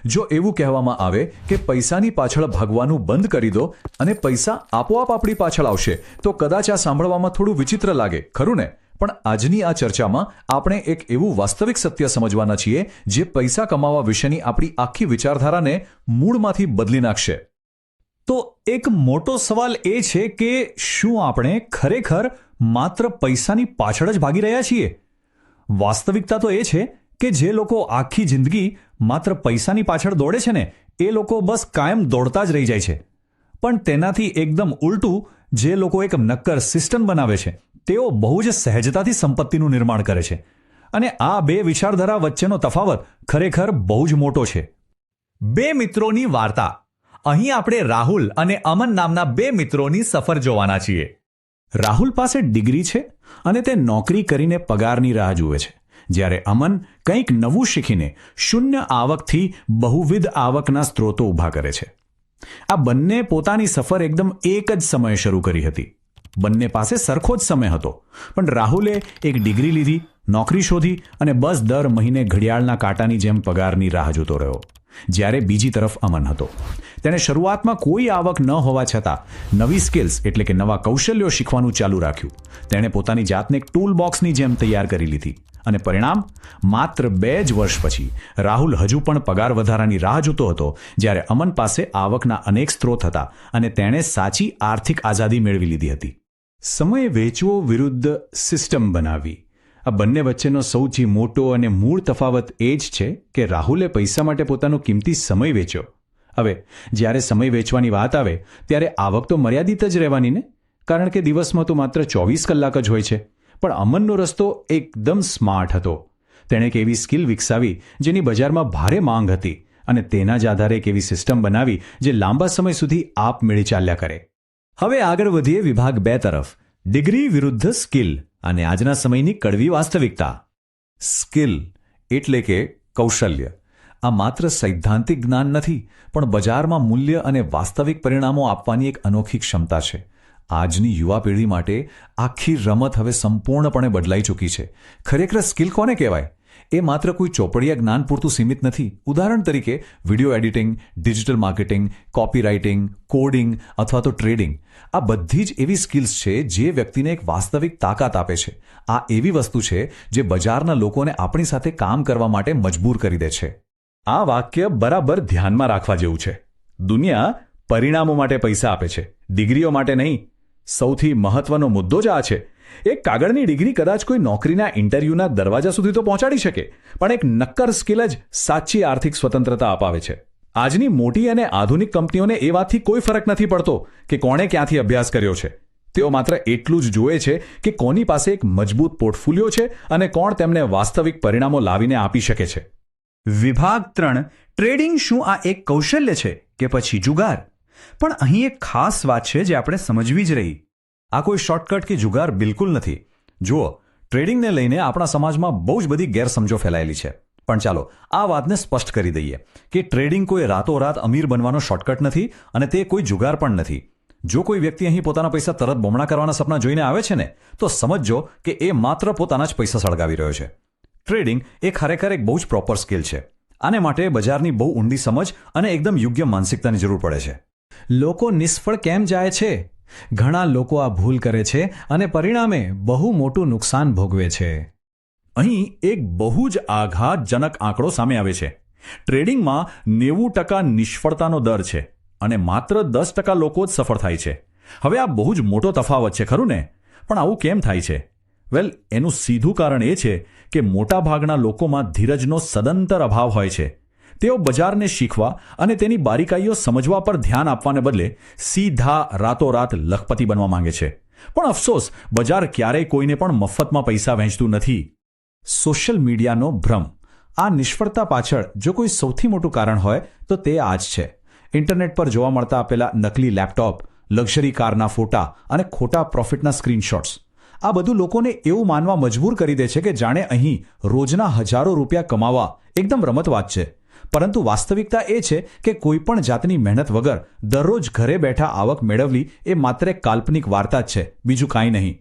જો એવું કહેવામાં આવે કે પૈસાની પાછળ ભાગવાનું બંધ કરી દો અને પૈસા આપોઆપ આપણી પાછળ આવશે, તો કદાચ આ સાંભળવામાં થોડું વિચિત્ર લાગે, ખરું ને? પણ આજની આ ચર્ચામાં આપણે એક એવું વાસ્તવિક સત્ય સમજવાના છીએ જે પૈસા કમાવા વિશેની આપણી આખી વિચારધારાને મૂળમાંથી બદલી નાખશે. તો એક મોટો સવાલ એ છે કે શું આપણે ખરેખર માત્ર પૈસાની પાછળ જ ભાગી રહ્યા છીએ? વાસ્તવિકતા તો એ છે કે જે લોકો આખી જિંદગી માત્ર પૈસાની પાછળ દોડે છે ને, એ લોકો બસ કાયમ દોડતા જ રહી જાય છે. પણ તેનાથી એકદમ ઉલટું જે લોકો એક નક્કર સિસ્ટમ બનાવે છે, તેઓ બહુ જ સહેજતાથી સંપત્તિનું નિર્માણ કરે છે. અને આ બે વિચારધારા વચ્ચેનો તફાવત ખરેખર બહુ જ મોટો છે. બે મિત્રોની વાર્તા. અહીં આપણે રાહુલ અને અમન નામના બે મિત્રોની સફર જોવાના છીએ. રાહુલ પાસે ડિગ્રી છે અને તે નોકરી કરીને પગારની રાહ જુએ છે, જ્યારે અમન કંઈક નવું શીખીને શૂન્ય આવકથી બહુવિધ આવકના સ્ત્રોતો ઊભા કરે છે. આ બંને પોતાની સફર એકદમ એક જ સમયે શરૂ કરી હતી. બંને પાસે સરખો જ સમય હતો, પણ રાહુલે એક ડિગ્રી લીધી, નોકરી શોધી અને બસ દર મહિને ઘડિયાળના કાંટાની જેમ પગારની રાહ જોતો રહ્યો. જ્યારે બીજી તરફ અમન હતો. તેણે શરૂઆતમાં કોઈ આવક ન હોવા છતાં નવી સ્કિલ્સ એટલે કે નવા કૌશલ્યો શીખવાનું ચાલુ રાખ્યું. તેણે પોતાની જાતને એક ટૂલ બોક્સની જેમ તૈયાર કરી લીધી અને પરિણામ માત્ર 2 જ વર્ષ પછી રાહુલ હજુ પણ પગાર વધારાની રાહ જોતો હતો, જ્યારે અમન પાસે આવકના અનેક સ્ત્રોત હતા અને તેણે સાચી આર્થિક આઝાદી મેળવી લીધી હતી. સમય વેચવો વિરુદ્ધ સિસ્ટમ બનાવવી. આ બંને વચ્ચેનો સૌથી મોટો અને મૂળ તફાવત એ જ છે કે રાહુલે પૈસા માટે પોતાનો કિંમતી સમય વેચ્યો. હવે જ્યારે સમય વેચવાની વાત આવે ત્યારે આવક તો મર્યાદિત જ રહેવાની ને, કારણ કે દિવસમાં તો માત્ર 24 કલાક જ હોય છે. પણ અમનનો રસ્તો એકદમ સ્માર્ટ હતો. તેણે એક એવી સ્કિલ વિકસાવી જેની બજારમાં ભારે માંગ હતી અને તેના જ આધારે એક એવી સિસ્ટમ બનાવી જે લાંબા સમય સુધી આપમેળે ચાલ્યા કરે. હવે આગળ વધીએ વિભાગ 2 તરફ. ડિગ્રી વિરુદ્ધ સ્કિલ અને આજના સમયની કડવી વાસ્તવિકતા. સ્કિલ એટલે કે કૌશલ્ય. આ માત્ર સૈદ્ધાંતિક જ્ઞાન નથી, પણ બજારમાં મૂલ્ય અને વાસ્તવિક પરિણામો આપવાની એક અનોખી ક્ષમતા છે. આજની યુવા પેઢી માટે આખી રમત હવે સંપૂર્ણપણે બદલાઈ ચૂકી છે. ખરેખર સ્કિલ કોને કહેવાય? એ માત્ર કોઈ ચોપડિયા જ્ઞાન પૂરતું સીમિત નથી. ઉદાહરણ તરીકે video editing, digital marketing, copy writing, coding અથવા તો ટ્રેડિંગ. આ બધી જ એવી સ્કિલ્સ છે જે વ્યક્તિને એક વાસ્તવિક તાકાત આપે છે. આ એવી વસ્તુ છે જે બજારના લોકોને આપણી સાથે કામ કરવા માટે મજબૂર કરી દે છે. આ વાક્ય બરાબર ધ્યાનમાં રાખવા જેવું છે. દુનિયા પરિણામો માટે પૈસા આપે છે, ડિગ્રીઓ માટે નહીં. સૌથી મહત્વનો મુદ્દો જ આ છે. એક કાગળની ડિગ્રી કદાચ કોઈ નોકરીના ઇન્ટરવ્યૂના દરવાજા સુધી તો પહોંચાડી શકે, પણ એક નક્કર સ્કિલ જ સાચી આર્થિક સ્વતંત્રતા અપાવે છે. આજની મોટી અને આધુનિક કંપનીઓને એ વાતથી કોઈ ફરક નથી પડતો કે કોણે ક્યાંથી અભ્યાસ કર્યો છે. તેઓ માત્ર એટલું જ જુએ છે કે કોની પાસે એક મજબૂત પોર્ટફોલિયો છે અને કોણ તેમને વાસ્તવિક પરિણામો લાવીને આપી શકે છે. વિભાગ 3. ટ્રેડિંગ શું આ એક કૌશલ્ય છે કે પછી જુગાર? પણ અહીં એક ખાસ વાત છે જે આપણે સમજવી જ રહી. આ કોઈ શોર્ટકટ કે જુગાર બિલકુલ નથી. જુઓ, ટ્રેડિંગને લઈને આપણા સમાજમાં બહુ જ બધી ગેરસમજો ફેલાયેલી છે. પણ ચાલો આ વાતને સ્પષ્ટ કરી દઈએ કે ટ્રેડિંગ કોઈ રાતોરાત અમીર બનવાનો શોર્ટકટ નથી અને તે કોઈ જુગાર પણ નથી. જો કોઈ વ્યક્તિ અહીં પોતાના પૈસા તરત બમણા કરવાના સપના જોઈને આવે છે ને, તો સમજજો કે એ માત્ર પોતાના જ પૈસા સળગાવી રહ્યો છે. ટ્રેડિંગ એ ખરેખર એક બહુ જ પ્રોપર સ્કિલ છે. આને માટે બજારની બહુ ઊંડી સમજ અને એકદમ યોગ્ય માનસિકતાની જરૂર પડે છે. લોકો નિષ્ફળ કેમ જાય છે? ઘણા લોકો આ ભૂલ કરે છે અને પરિણામે બહુ મોટું નુકસાન ભોગવે છે. અહીં એક બહુ જ આઘાતજનક આંકડો સામે આવે છે. ટ્રેડિંગમાં 90% નિષ્ફળતાનો દર છે અને માત્ર 10% લોકો જ સફળ થાય છે. હવે આ બહુ જ મોટો તફાવત છે, ખરું ને? પણ આવું કેમ થાય છે? વેલ, એનું સીધું કારણ એ છે કે મોટાભાગના લોકોમાં ધીરજનો સદંતર અભાવ હોય છે. તેઓ બજારને શીખવા અને તેની બારીકાઈઓ સમજવા પર ધ્યાન આપવાને બદલે સીધા રાતોરાત લખપતિ બનવા માંગે છે. પણ અફસોસ, બજાર ક્યારેય કોઈને પણ મફતમાં પૈસા વહેંચતું નથી. સોશિયલ મીડિયાનો ભ્રમ. આ નિષ્ફળતા પાછળ જો કોઈ સૌથી મોટું કારણ હોય તો તે આ જ છે. ઇન્ટરનેટ પર જોવા મળતા પેલા નકલી લેપટોપ, લક્ઝરી કારના ફોટા અને ખોટા પ્રોફિટના સ્ક્રીનશોટ્સ. આ બધું લોકોને એવું માનવા મજબૂર કરી દે છે કે જાણે અહીં રોજના હજારો રૂપિયા કમાવા એકદમ રમત વાત છે. પરંતુ વાસ્તવિકતા એ છે કે કોઈ પણ જાતની મહેનત વગર દરરોજ ઘરે બેઠા આવક મેળવવી એ માત્ર એક કાલ્પનિક વાર્તા જ છે, બીજું કાંઈ નહીં.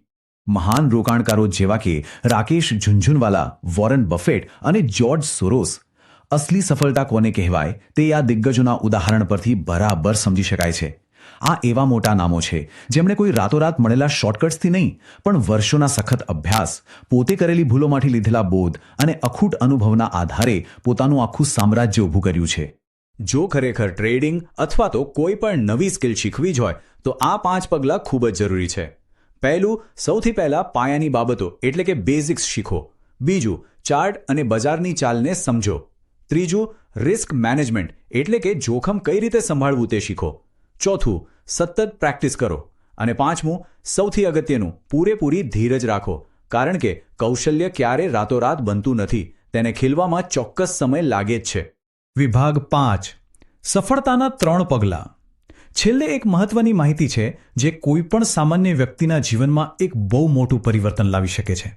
મહાન રોકાણકારો જેવા કે રાકેશ ઝુનઝુનવાલા, વોરન બફેટ અને જ્યોર્જ સોરોસ અસલી સફળતા કોને કહેવાય તે આ દિગ્ગજોના ઉદાહરણ પરથી બરાબર સમજી શકાય છે. આ એવા મોટા નામો છે જેમણે કોઈ રાતોરાત મળેલા શોર્ટકટ્સથી નહીં પણ વર્ષોના સખત અભ્યાસ, પોતે કરેલી ભૂલોમાંથી લીધેલા બોધ અને અખૂટ અનુભવના આધારે પોતાનું આખું સામ્રાજ્ય ઊભું કર્યું છે. જો ખરેખર ટ્રેડિંગ અથવા તો કોઈ પણ નવી સ્કિલ શીખવી જ હોય તો આ 5 પગલાં ખૂબ જ જરૂરી છે. પહેલું, સૌથી પહેલા પાયાની બાબતો એટલે કે બેઝિક્સ શીખો. બીજું, ચાર્ટ અને બજારની ચાલને સમજો. ત્રીજું, રિસ્ક મેનેજમેન્ટ એટલે કે જોખમ કઈ રીતે સંભાળવું તે શીખો. ચોથું, સતત પ્રેક્ટિસ કરો. અને પાંચમું, સૌથી અગત્યનું, પૂરેપૂરી ધીરજ રાખો, કારણ કે કૌશલ્ય ક્યારે રાતોરાત બનતું નથી, તેને ખીલવામાં ચોક્કસ સમય લાગે જ છે. વિભાગ 5, સફળતાના 3 પગલાં. છેલ્લે એક મહત્વની માહિતી છે જે કોઈ પણ સામાન્ય વ્યક્તિના જીવનમાં એક બહુ મોટું પરિવર્તન લાવી શકે છે.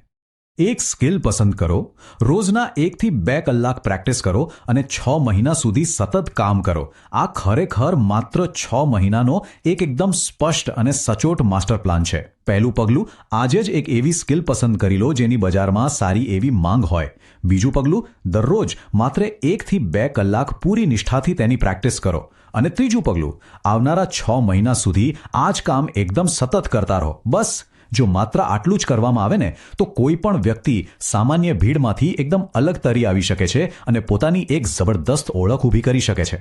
એક સ્કિલ પસંદ કરો, રોજના 1 થી 2 કલાક પ્રેક્ટિસ કરો અને 6 મહિના સુધી સતત કામ કરો. આ ખરેખર માત્ર 6 મહિનાનો એક એકદમ સ્પષ્ટ અને સચોટ માસ્ટર પ્લાન છે. પહેલું પગલું, આજે જ એક એવી સ્કિલ પસંદ કરી લો જેની બજારમાં સારી એવી માંગ હોય. બીજું પગલું, દરરોજ માત્ર 1 થી 2 કલાક પૂરી નિષ્ઠાથી તેની પ્રેક્ટિસ કરો. અને ત્રીજું પગલું, આવનારા 6 મહિના સુધી આ જ કામ એકદમ સતત કરતા રહો. બસ જો માત્ર આટલું જ કરવામાં આવે ને તો કોઈ પણ વ્યક્તિ સામાન્ય ભીડમાંથી એકદમ અલગ તરી આવી શકે છે અને પોતાની એક જબરદસ્ત ઓળખ ઊભી કરી શકે છે.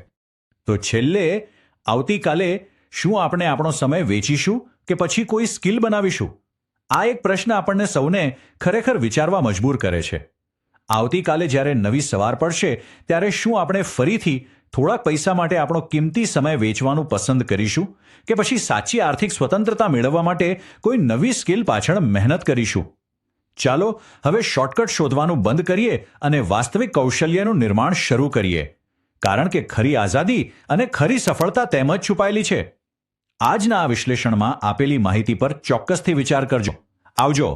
તો છેલ્લે, આવતીકાલે શું આપણે આપણો સમય વેચીશું કે પછી કોઈ સ્કિલ બનાવીશું? આ એક પ્રશ્ન આપણને સૌને ખરેખર વિચારવા મજબૂર કરે છે. આવતીકાલે જ્યારે નવી સવાર પડશે ત્યારે શું આપણે ફરીથી થોડાક પૈસા માટે આપણો કિંમતી સમય વેચવાનું પસંદ કરીશું કે પછી સાચી આર્થિક સ્વતંત્રતા મેળવવા માટે કોઈ નવી સ્કિલ પાછળ મહેનત કરીશું? ચાલો હવે શોર્ટકટ શોધવાનું બંધ કરીએ અને વાસ્તવિક કૌશલ્યનું નિર્માણ શરૂ કરીએ, કારણ કે ખરી આઝાદી અને ખરી સફળતા તેમ જ છુપાયેલી છે. આજના આ વિશ્લેષણમાં આપેલી માહિતી પર ચોક્કસથી વિચાર કરજો. આવજો.